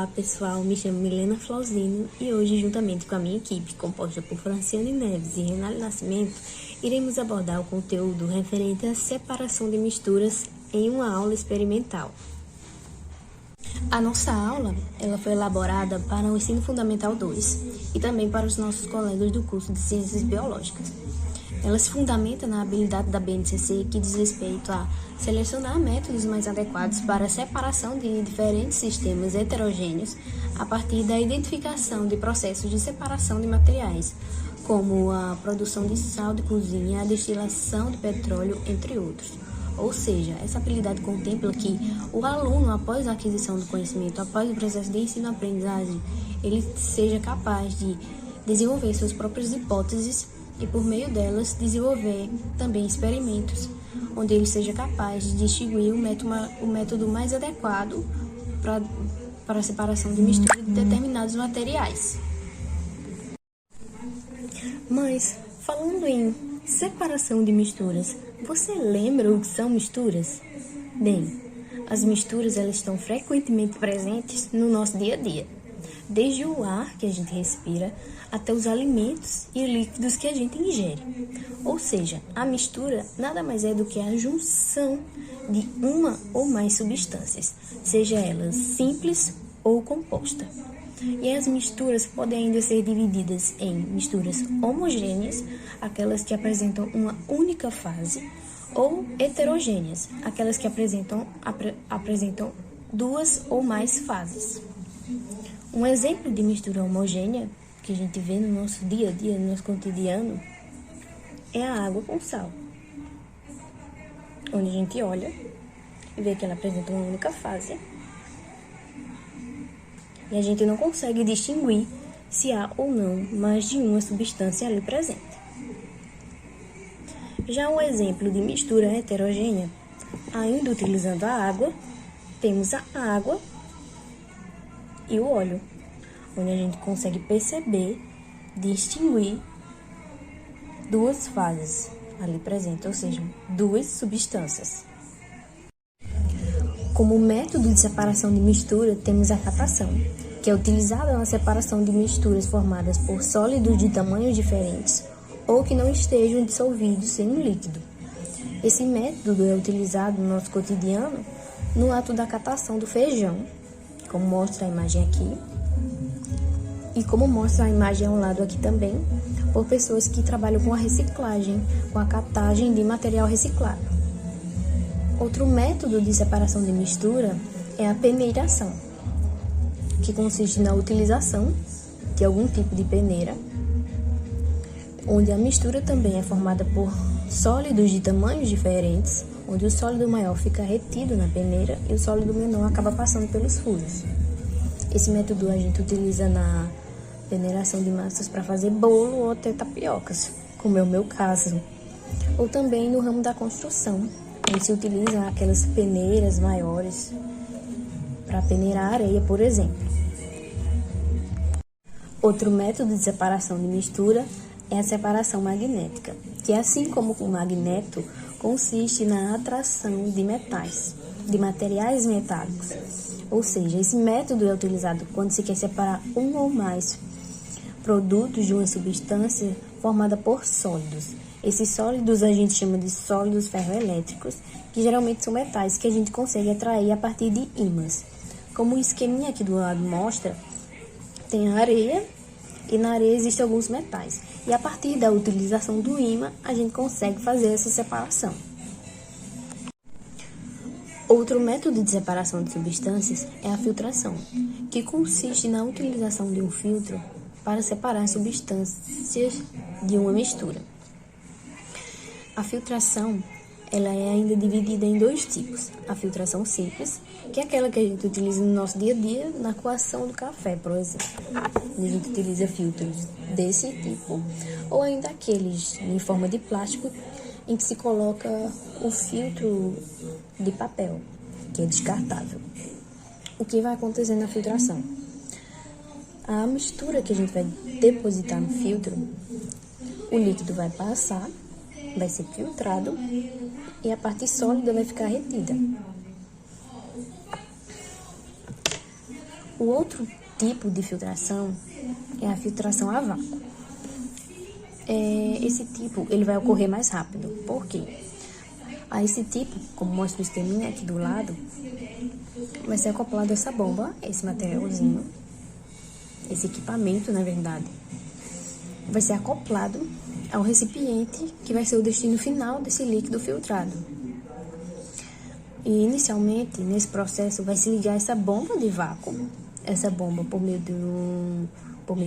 Olá pessoal, me chamo Milena Flauzino e hoje, juntamente com a minha equipe, composta por Franciane Neves e Renale Nascimento, iremos abordar o conteúdo referente à separação de misturas em uma aula experimental. A nossa aula ela foi elaborada para o Ensino Fundamental 2 e também para os nossos colegas do curso de Ciências Biológicas. Ela se fundamenta na habilidade da BNCC que diz respeito a selecionar métodos mais adequados para a separação de diferentes sistemas heterogêneos a partir da identificação de processos de separação de materiais, como a produção de sal de cozinha, a destilação de petróleo, entre outros. Ou seja, essa habilidade contempla que o aluno, após a aquisição do conhecimento, após o processo de ensino-aprendizagem, ele seja capaz de desenvolver suas próprias hipóteses e, por meio delas, desenvolver também experimentos, onde ele seja capaz de distinguir o método mais adequado para a separação de mistura de determinados materiais. Mas, falando em separação de misturas, você lembra o que são misturas? Bem, as misturas elas estão frequentemente presentes no nosso dia a dia, desde o ar que a gente respira até os alimentos e líquidos que a gente ingere. Ou seja, a mistura nada mais é do que a junção de uma ou mais substâncias, seja ela simples ou composta. E as misturas podem ainda ser divididas em misturas homogêneas, aquelas que apresentam uma única fase, ou heterogêneas, aquelas que apresentam duas ou mais fases. Um exemplo de mistura homogênea que a gente vê no nosso dia a dia, no nosso cotidiano, é a água com sal, onde a gente olha e vê que ela apresenta uma única fase e a gente não consegue distinguir se há ou não mais de uma substância ali presente. Já um exemplo de mistura heterogênea, ainda utilizando a água, temos a água e o óleo, onde a gente consegue perceber, distinguir duas fases ali presentes, ou seja, duas substâncias. Como método de separação de mistura, temos a catação, que é utilizada na separação de misturas formadas por sólidos de tamanhos diferentes ou que não estejam dissolvidos em um líquido. Esse método é utilizado no nosso cotidiano no ato da catação do feijão, como mostra a imagem aqui, e como mostra a imagem ao lado aqui também, por pessoas que trabalham com a reciclagem, com a catagem de material reciclado. Outro método de separação de mistura é a peneiração, que consiste na utilização de algum tipo de peneira, onde a mistura também é formada por sólidos de tamanhos diferentes, onde o sólido maior fica retido na peneira e o sólido menor acaba passando pelos furos. Esse método a gente utiliza na peneiração de massas para fazer bolo ou até tapiocas, como é o meu caso. Ou também no ramo da construção, onde se utiliza aquelas peneiras maiores para peneirar areia, por exemplo. Outro método de separação de mistura é a separação magnética, que assim como o magneto, consiste na atração de metais, de materiais metálicos. Ou seja, esse método é utilizado quando se quer separar um ou mais produtos de uma substância formada por sólidos. Esses sólidos a gente chama de sólidos ferroelétricos, que geralmente são metais que a gente consegue atrair a partir de ímãs. Como o esqueminha aqui do lado mostra, tem a areia e na areia existem alguns metais. E a partir da utilização do ímã, a gente consegue fazer essa separação. Outro método de separação de substâncias é a filtração, que consiste na utilização de um filtro para separar substâncias de uma mistura. A filtração ela é ainda dividida em dois tipos. A filtração simples, que é aquela que a gente utiliza no nosso dia a dia, na coação do café, por exemplo. A gente utiliza filtros desse tipo, ou ainda aqueles em forma de plástico, em que se coloca o filtro de papel, que é descartável. O que vai acontecer na filtração? A mistura que a gente vai depositar no filtro, o líquido vai passar, vai ser filtrado e a parte sólida vai ficar retida. O outro tipo de filtração é a filtração a vácuo. Esse tipo ele vai ocorrer mais rápido. Por quê? A esse tipo, como mostra o esqueminha aqui do lado, vai ser acoplado essa bomba, esse materialzinho, esse equipamento, na verdade, vai ser acoplado ao recipiente que vai ser o destino final desse líquido filtrado. E inicialmente, nesse processo, vai se ligar essa bomba de vácuo. Essa bomba, por meio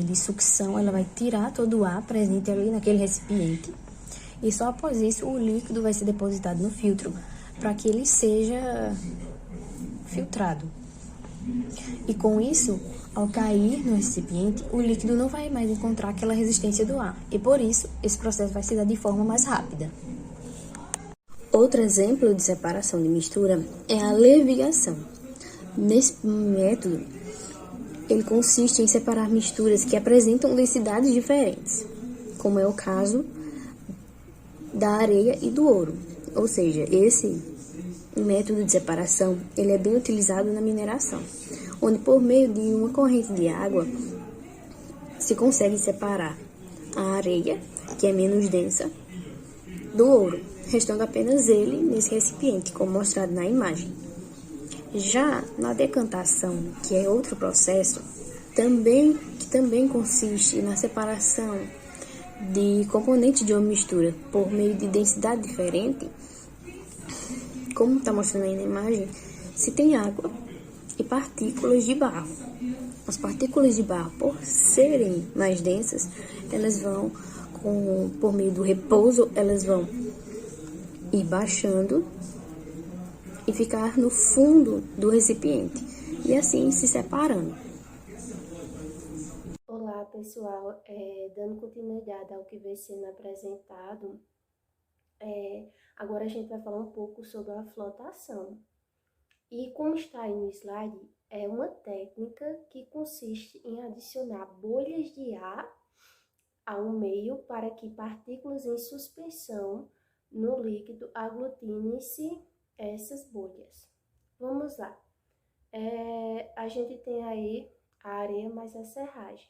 de sucção, ela vai tirar todo o ar presente ali naquele recipiente. E só após isso, o líquido vai ser depositado no filtro para que ele seja filtrado. E com isso, ao cair no recipiente, o líquido não vai mais encontrar aquela resistência do ar. E por isso, esse processo vai se dar de forma mais rápida. Outro exemplo de separação de mistura é a levigação. Nesse método, ele consiste em separar misturas que apresentam densidades diferentes, como é o caso da areia e do ouro. Ou seja, esse método de separação ele é bem utilizado na mineração, onde por meio de uma corrente de água se consegue separar a areia, que é menos densa, do ouro, restando apenas ele nesse recipiente, como mostrado na imagem. Já na decantação, que é outro processo, que também consiste na separação de componentes de uma mistura por meio de densidade diferente, como está mostrando aí na imagem, se tem água e partículas de barro. As partículas de barro, por serem mais densas, elas vão, por meio do repouso, elas vão ir baixando e ficar no fundo do recipiente, e assim se separando. Olá pessoal, dando continuidade ao que vem sendo apresentado, agora a gente vai falar um pouco sobre a flotação. E como está aí no slide, é uma técnica que consiste em adicionar bolhas de ar ao meio para que partículas em suspensão no líquido aglutinem-se essas bolhas. Vamos lá. A gente tem aí a areia mais a serragem.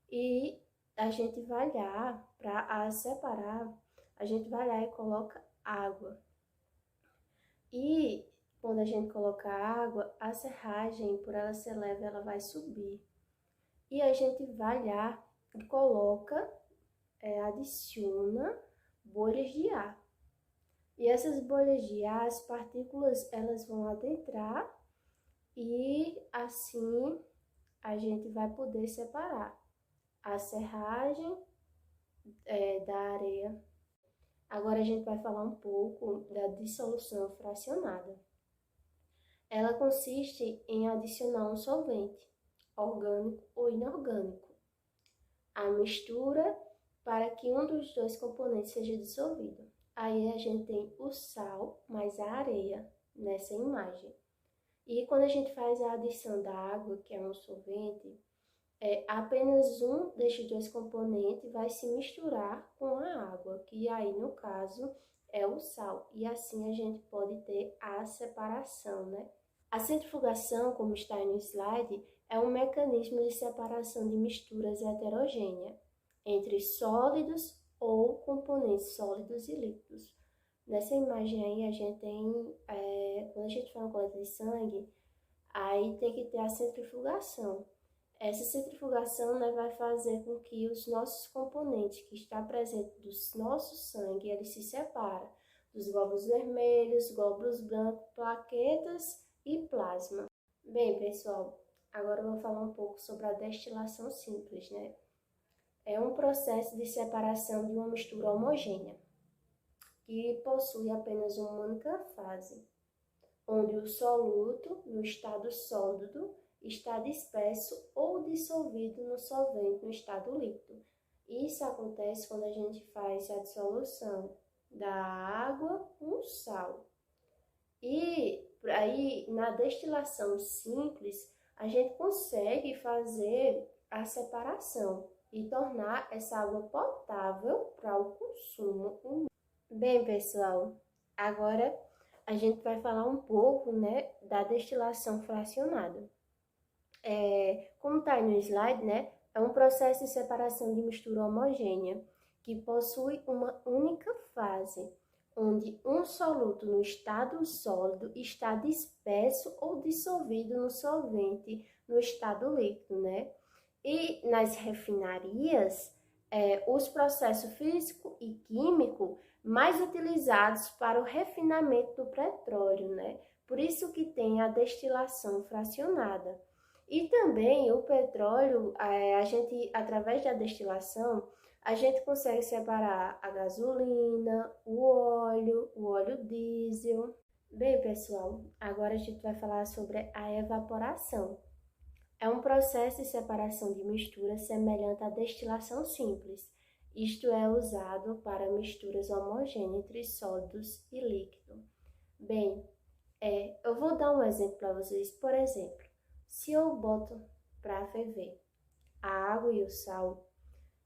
E a gente vai lá, para separar, a gente vai lá e coloca água. E quando a gente coloca água, a serragem, por ela ser leve, ela vai subir. E a gente vai lá e coloca, adiciona bolhas de ar. E essas bolhas de ar, as partículas, elas vão adentrar e assim a gente vai poder separar a serragem da areia. Agora a gente vai falar um pouco da dissolução fracionada. Ela consiste em adicionar um solvente, orgânico ou inorgânico, à mistura para que um dos dois componentes seja dissolvido. Aí a gente tem o sal mais a areia nessa imagem. E quando a gente faz a adição da água, que é um solvente, apenas um destes dois componentes vai se misturar com a água, que aí no caso é o sal, e assim a gente pode ter a separação, né? A centrifugação, como está aí no slide, é um mecanismo de separação de misturas heterogêneas entre sólidos ou componentes sólidos e líquidos. Nessa imagem aí a gente tem, quando a gente fala coleta de sangue, aí tem que ter a centrifugação. Essa centrifugação, né, vai fazer com que os nossos componentes que estão presentes do nosso sangue, eles se separam dos glóbulos vermelhos, glóbulos brancos, plaquetas e plasma. Bem, pessoal, agora eu vou falar um pouco sobre a destilação simples, né? É um processo de separação de uma mistura homogênea, que possui apenas uma única fase, onde o soluto, no estado sólido, está disperso ou dissolvido no solvente no estado líquido. Isso acontece quando a gente faz a dissolução da água com sal. E aí, na destilação simples, a gente consegue fazer a separação e tornar essa água potável para o consumo humano. Bem, pessoal, agora a gente vai falar um pouco, né, da destilação fracionada. Como está aí no slide, né? É um processo de separação de mistura homogênea que possui uma única fase, onde um soluto no estado sólido está disperso ou dissolvido no solvente no estado líquido, né? E nas refinarias, os processos físico e químico mais utilizados para o refinamento do petróleo, né? Por isso que tem a destilação fracionada. E também o petróleo, a gente, através da destilação, a gente consegue separar a gasolina, o óleo diesel. Bem, pessoal, agora a gente vai falar sobre a evaporação. É um processo de separação de mistura semelhante à destilação simples. Isto é usado para misturas homogêneas entre sólidos e líquido. Bem, eu vou dar um exemplo para vocês. Por exemplo, se eu boto para ferver a água e o sal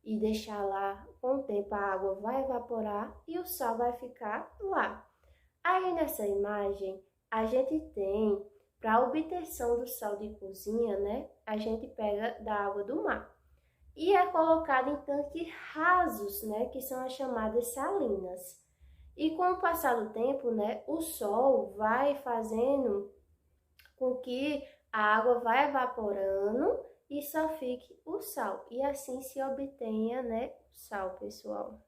e deixar lá, com o tempo a água vai evaporar e o sal vai ficar lá. Aí nessa imagem a gente tem, para a obtenção do sal de cozinha, né, a gente pega da água do mar e é colocado em tanques rasos, né, que são as chamadas salinas. E com o passar do tempo, né, o sol vai fazendo com que a água vai evaporando e só fique o sal. E assim se obtenha, né, o sal, pessoal.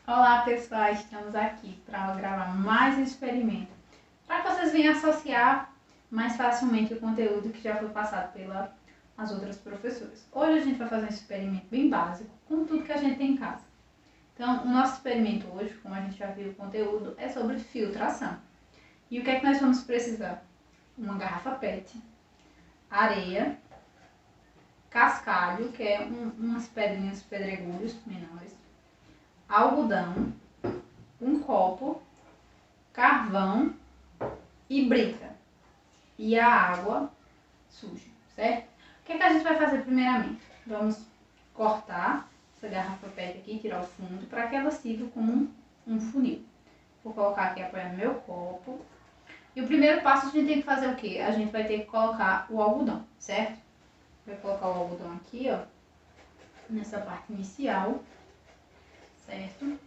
Olá pessoal, estamos aqui para gravar mais um experimento para que vocês venham associar mais facilmente o conteúdo que já foi passado pelas outras professoras. Hoje a gente vai fazer um experimento bem básico com tudo que a gente tem em casa. Então, o nosso experimento hoje, como a gente já viu o conteúdo, é sobre filtração. E o que é que nós vamos precisar? Uma garrafa PET, areia, cascalho, que é umas pedrinhas, pedregulhos menores, algodão, um copo, carvão e brita. E a água suja, certo? O que é que a gente vai fazer primeiramente? Vamos cortar essa garrafa PET aqui, tirar o fundo, para que ela sirva como um funil. Vou colocar aqui apoiando meu copo. E o primeiro passo a gente tem que fazer o quê? A gente vai ter que colocar o algodão, certo? Vai colocar o algodão aqui, ó, nessa parte inicial. Certo?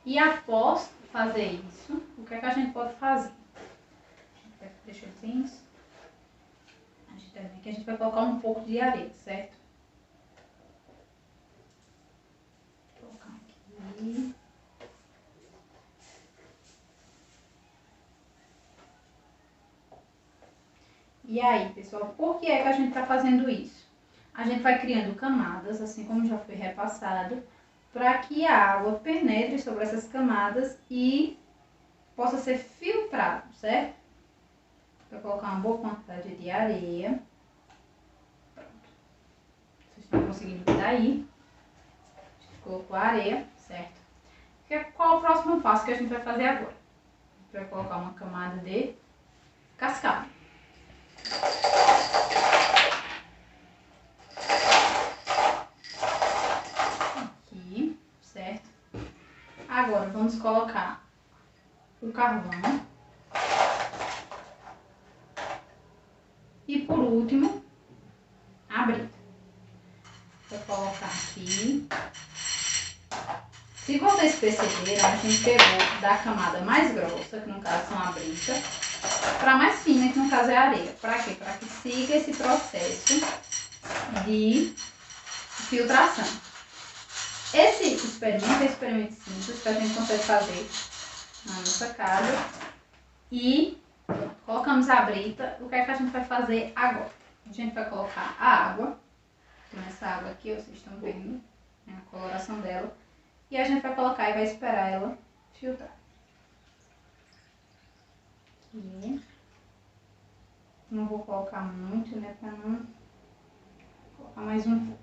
E após fazer isso, o que é que a gente pode fazer? Deixa eu ver isso. Aqui a gente vai colocar um pouco de areia, certo? Vou colocar aqui. E aí, pessoal, por que é que a gente está fazendo isso? A gente vai criando camadas, assim como já foi repassado, para que a água penetre sobre essas camadas e possa ser filtrado, certo? Vou colocar uma boa quantidade de areia. Pronto. Vocês estão conseguindo ver daí? A gente colocou a areia, certo? Qual é o próximo passo que a gente vai fazer agora? A gente vai colocar uma camada de cascalho. Agora, vamos colocar o carvão. E por último, a brita. Vou colocar aqui. Se vocês perceberam, a gente pegou da camada mais grossa, que no caso são a brita, para mais fina, que no caso é a areia. Para quê? Para que siga esse processo de filtração. Esse experimento é um experimento simples que a gente consegue fazer na nossa casa. E colocamos a brita. O que é que a gente vai fazer agora? A gente vai colocar a água. Então essa água aqui, vocês estão vendo, né, a coloração dela. E a gente vai colocar e vai esperar ela filtrar. Aqui. Não vou colocar muito, né, para não colocar mais um pouco.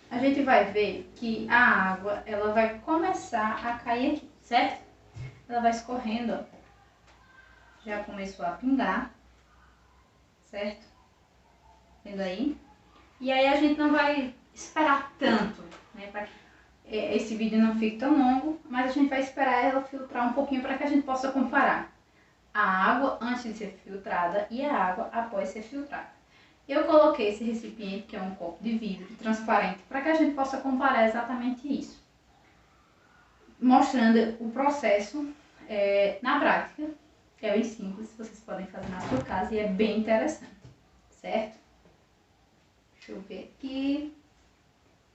a gente vai ver que a água, ela vai começar a cair aqui, certo? Ela vai escorrendo, ó. Já começou a pingar, certo? Vendo aí? E aí a gente não vai esperar tanto, né? Para que esse vídeo não fique tão longo, mas a gente vai esperar ela filtrar um pouquinho para que a gente possa comparar a água antes de ser filtrada e a água após ser filtrada. Eu coloquei esse recipiente, que é um copo de vidro transparente, para que a gente possa comparar exatamente isso. Mostrando o processo na prática, que é bem simples, vocês podem fazer na sua casa e é bem interessante, certo? Deixa eu ver aqui,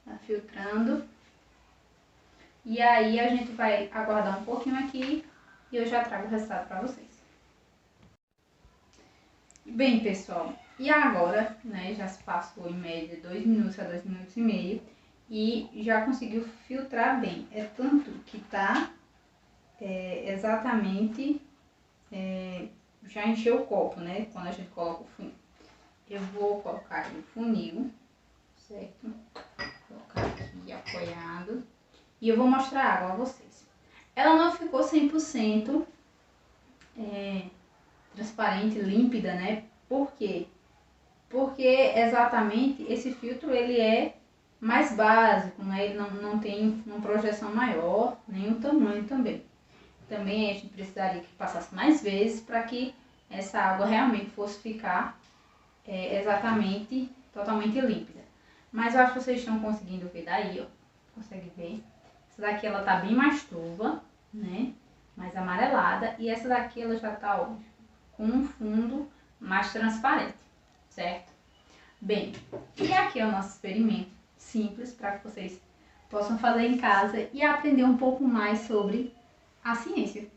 tá filtrando. E aí a gente vai aguardar um pouquinho aqui e eu já trago o resultado para vocês. Bem, pessoal, e agora, né, já se passou em média 2 minutos a 2 minutos e meio e já conseguiu filtrar bem. É tanto que tá exatamente, já encheu o copo, né, quando a gente coloca o funil. Eu vou colocar aqui o funil, certo? Vou colocar aqui apoiado e eu vou mostrar a água a vocês. Ela não ficou 100% transparente, límpida, né? Por quê? Porque exatamente esse filtro ele é mais básico, né? Ele não tem uma projeção maior, nem um tamanho também. Também a gente precisaria que passasse mais vezes para que essa água realmente fosse ficar exatamente, totalmente límpida. Mas eu acho que vocês estão conseguindo ver daí, ó. Consegue ver? Essa daqui ela tá bem mais turva, né? Mais amarelada. E essa daqui ela já tá, ó, com um fundo mais transparente, certo? Bem, e aqui é o nosso experimento simples para que vocês possam fazer em casa e aprender um pouco mais sobre a ciência.